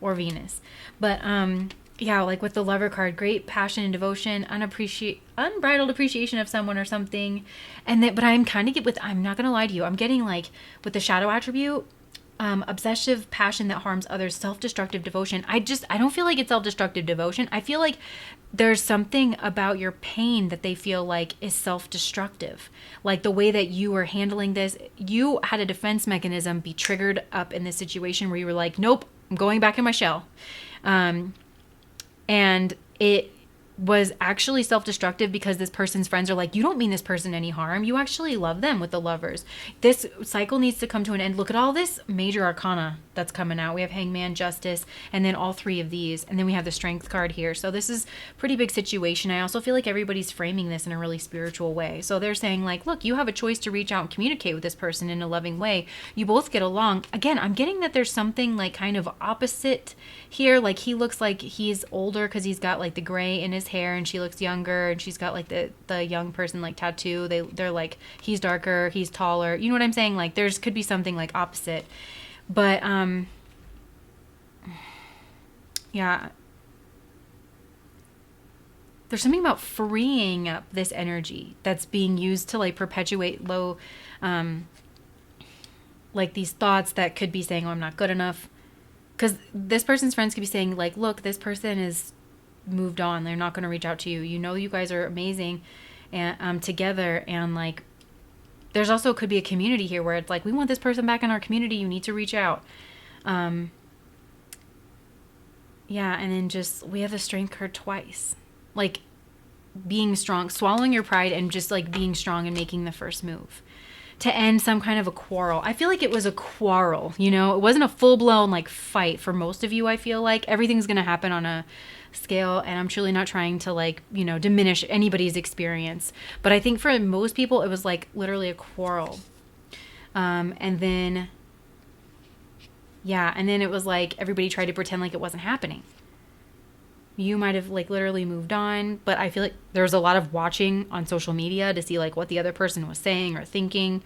or Venus. But yeah, like with the Lover card, great passion and devotion, unbridled appreciation of someone or something. And that, but I'm kind of I'm not going to lie to you, I'm getting like with the shadow attribute, obsessive passion that harms others, self-destructive devotion. I don't feel like it's self-destructive devotion. I feel like there's something about your pain that they feel like is self-destructive. Like the way that you were handling this, you had a defense mechanism be triggered up in this situation where you were like, nope, I'm going back in my shell. And it was actually self-destructive because this person's friends are like, you don't mean this person any harm. You actually love them with the Lovers. This cycle needs to come to an end. Look at all this major arcana that's coming out. We have Hangman, Justice, and then all three of these. And then we have the Strength card here. So this is a pretty big situation. I also feel like everybody's framing this in a really spiritual way. So they're saying like, look, you have a choice to reach out and communicate with this person in a loving way. You both get along. Again, I'm getting that there's something like kind of opposite here. Like he looks like he's older because he's got like the gray in his hair, and she looks younger, and she's got like the young person like tattoo. They're like, he's darker, he's taller. You know what I'm saying? Like there's could be something like opposite. But yeah, there's something about freeing up this energy that's being used to like perpetuate low like these thoughts that could be saying, oh, I'm not good enough. Because this person's friends could be saying like, look, this person is moved on, they're not going to reach out to you, you know, you guys are amazing and together. And like there's also could be a community here where it's like, we want this person back in our community, you need to reach out. Yeah, and then just we have the Strength card twice, like being strong, swallowing your pride and just like being strong and making the first move to end some kind of a quarrel. I feel like it was a quarrel, you know, it wasn't a full-blown like fight for most of you. I feel like everything's going to happen on a scale, and I'm truly not trying to like, you know, diminish anybody's experience, but I think for most people it was like literally a quarrel. And then it was like everybody tried to pretend like it wasn't happening. You might have like literally moved on, but I feel like there was a lot of watching on social media to see like what the other person was saying or thinking.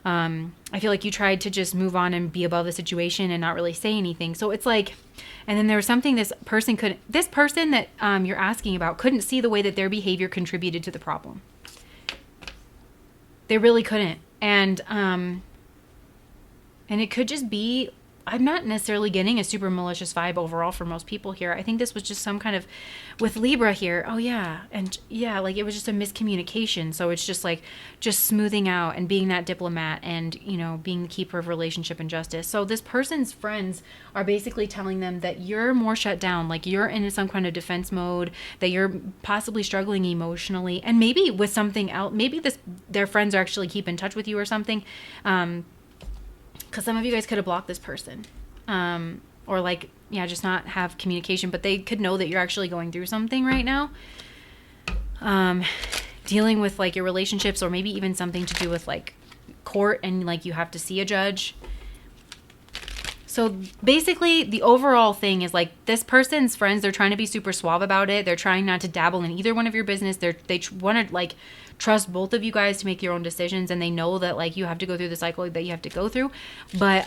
I feel like you tried to just move on and be above the situation and not really say anything. So it's like, and then there was something this person that you're asking about couldn't see the way that their behavior contributed to the problem. They really couldn't. And it could just be, I'm not necessarily getting a super malicious vibe overall for most people here. I think this was just some kind of, with Libra here, oh yeah, and yeah, like it was just a miscommunication. So it's just like, just smoothing out and being that diplomat and, you know, being the keeper of relationship and justice. So this person's friends are basically telling them that you're more shut down, like you're in some kind of defense mode, that you're possibly struggling emotionally, and maybe with something else, maybe their friends are actually keep in touch with you or something. Because some of you guys could have blocked this person, or like, yeah, just not have communication, but they could know that you're actually going through something right now, dealing with like your relationships, or maybe even something to do with like court and like you have to see a judge. So basically the overall thing is like this person's friends, they're trying to be super suave about it. They're trying not to dabble in either one of your business. They want to like trust both of you guys to make your own decisions, and they know that like you have to go through the cycle that you have to go through, but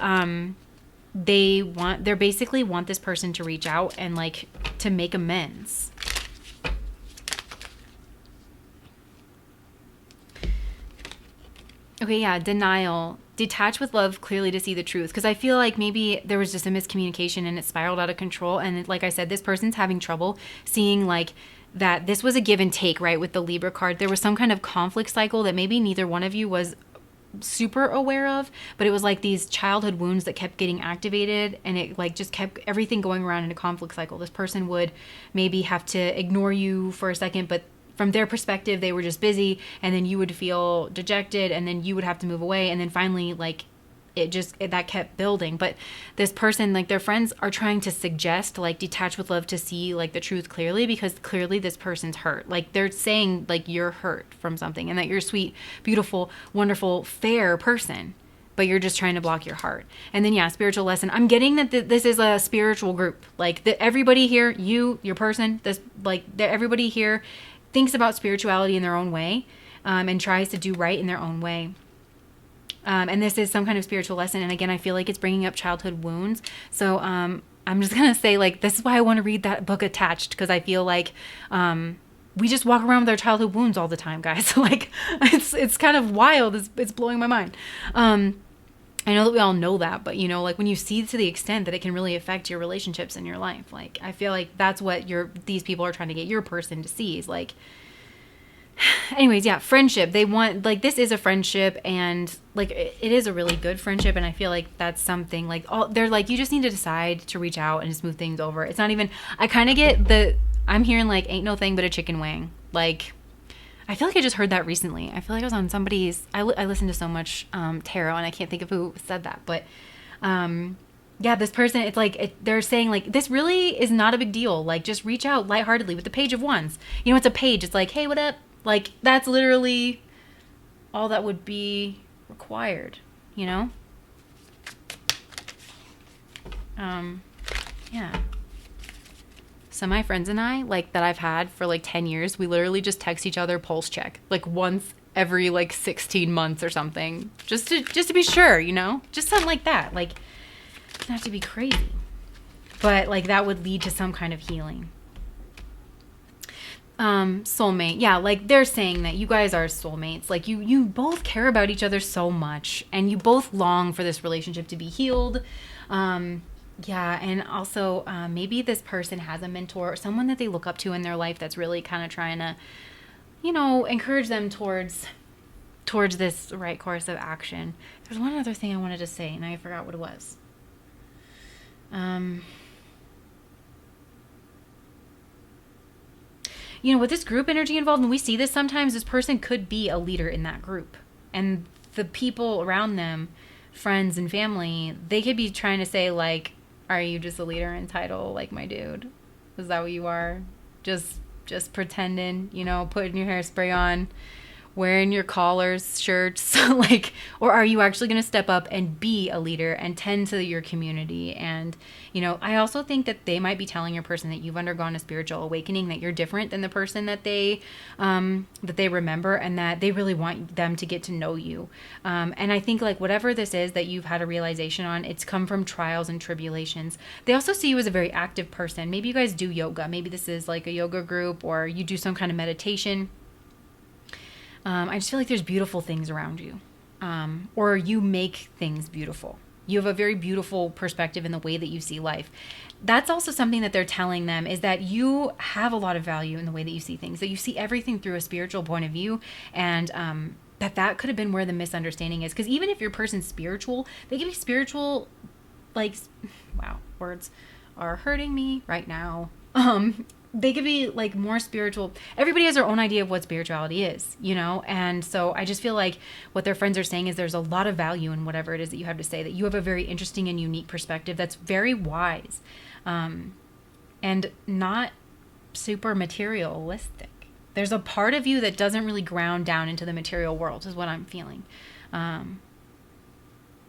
they basically want this person to reach out and like to make amends. Okay, yeah, denial. Detach with love clearly to see the truth. Because I feel like maybe there was just a miscommunication and it spiraled out of control. And like I said, this person's having trouble seeing like that this was a give and take, right? With the Libra card, there was some kind of conflict cycle that maybe neither one of you was super aware of, but it was like these childhood wounds that kept getting activated, and it like just kept everything going around in a conflict cycle. This person would maybe have to ignore you for a second, but from their perspective, they were just busy, and then you would feel dejected, and then you would have to move away, and then finally, like, that kept building. But this person, like, their friends are trying to suggest, like, detach with love to see, like, the truth clearly, because clearly this person's hurt. Like, they're saying, like, you're hurt from something, and that you're a sweet, beautiful, wonderful, fair person, but you're just trying to block your heart. And then, yeah, spiritual lesson. I'm getting that this is a spiritual group. Like, everybody here, your person, everybody here thinks about spirituality in their own way, and tries to do right in their own way. And this is some kind of spiritual lesson. And again, I feel like it's bringing up childhood wounds. So I'm just going to say, like, this is why I want to read that book Attached, because I feel like we just walk around with our childhood wounds all the time, guys. Like, it's kind of wild. It's blowing my mind. I know that we all know that, but, you know, like when you see to the extent that it can really affect your relationships in your life, like, I feel like that's what these people are trying to get your person to see is like, anyways, yeah, friendship. They want, like, this is a friendship, and like it is a really good friendship, and I feel like that's something like they're like, you just need to decide to reach out and smooth things over. It's not even, I kind of get I'm hearing like ain't no thing but a chicken wing. Like, I feel like I just heard that recently. I feel like I was on somebody's, I listen to so much tarot, and I can't think of who said that, but yeah, this person, it's like, they're saying like, this really is not a big deal. Like, just reach out lightheartedly with the Page of Wands. You know, it's a page. It's like, hey, what up? Like, that's literally all that would be required, you know? Yeah. So my friends and I, like, that I've had for like 10 years, we literally just text each other pulse check, like once every like 16 months or something, just to be sure, you know? Just something like that. Like, it doesn't have to be crazy, but like that would lead to some kind of healing. Soulmate. Yeah, like they're saying that you guys are soulmates. Like you both care about each other so much, and you both long for this relationship to be healed. Yeah, and also maybe this person has a mentor or someone that they look up to in their life that's really kind of trying to, you know, encourage them towards this right course of action. There's one other thing I wanted to say, and I forgot what it was. You know, with this group energy involved, and we see this sometimes, this person could be a leader in that group. And the people around them, friends and family, they could be trying to say, like, are you just a leader in title, like my dude? Is that what you are? Just pretending, you know, putting your hairspray on, wearing your collars, shirts, like, or are you actually going to step up and be a leader and tend to your community? And, you know, I also think that they might be telling your person that you've undergone a spiritual awakening, that you're different than the person that they remember, and that they really want them to get to know you. And I think like whatever this is that you've had a realization on, it's come from trials and tribulations. They also see you as a very active person. Maybe you guys do yoga. Maybe this is like a yoga group, or you do some kind of meditation. I just feel like there's beautiful things around you, or you make things beautiful. You have a very beautiful perspective in the way that you see life. That's also something that they're telling them, is that you have a lot of value in the way that you see things, that you see everything through a spiritual point of view, and that could have been where the misunderstanding is. Because even if your person's spiritual, they can be spiritual, like, wow, words are hurting me right now. They could be like more spiritual. Everybody has their own idea of what spirituality is, you know? And so I just feel like what their friends are saying is there's a lot of value in whatever it is that you have to say, that you have a very interesting and unique perspective that's very wise, and not super materialistic. There's a part of you that doesn't really ground down into the material world, is what I'm feeling. And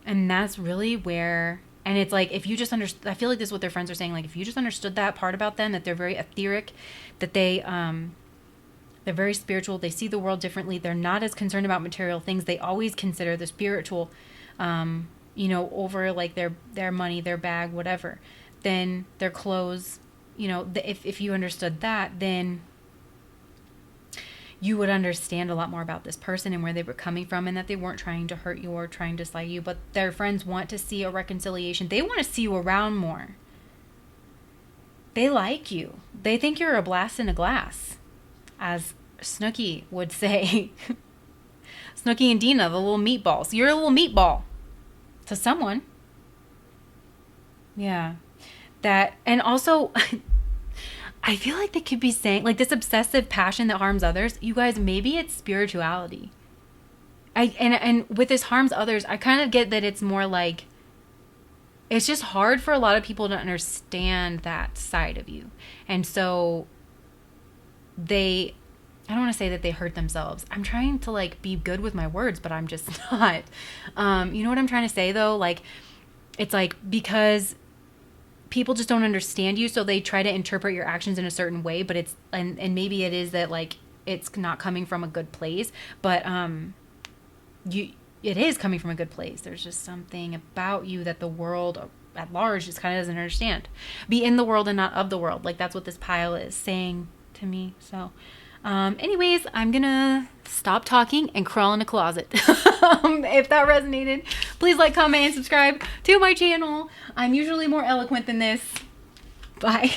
that's really where... And it's like, if you just understood, I feel like this is what their friends are saying. Like, if you just understood that part about them, that they're very etheric, that they're very spiritual, they see the world differently, they're not as concerned about material things, they always consider the spiritual, you know, over like their money, their bag, whatever, then their clothes, you know, if you understood that, then you would understand a lot more about this person and where they were coming from, and that they weren't trying to hurt you or trying to slight you, but their friends want to see a reconciliation. They want to see you around more. They like you. They think you're a blast in a glass, as Snooki would say. Snooki and Dina, the little meatballs. You're a little meatball to someone. Yeah. That, and also... I feel like they could be saying, like, this obsessive passion that harms others, you guys, maybe it's spirituality. And with this harms others, I kind of get that it's more like, it's just hard for a lot of people to understand that side of you. And so I don't want to say that they hurt themselves. I'm trying to like be good with my words, but I'm just not. You know what I'm trying to say though? Like, it's like, because people just don't understand you, so they try to interpret your actions in a certain way, but it's, and maybe it is that like it's not coming from a good place, but it is coming from a good place. There's just something about you that the world at large just kind of doesn't understand. Be in the world and not of the world. Like that's what this pile is saying to me. So anyways, I'm gonna stop talking and crawl in a closet. If that resonated, please like, comment, and subscribe to my channel. I'm usually more eloquent than this. Bye.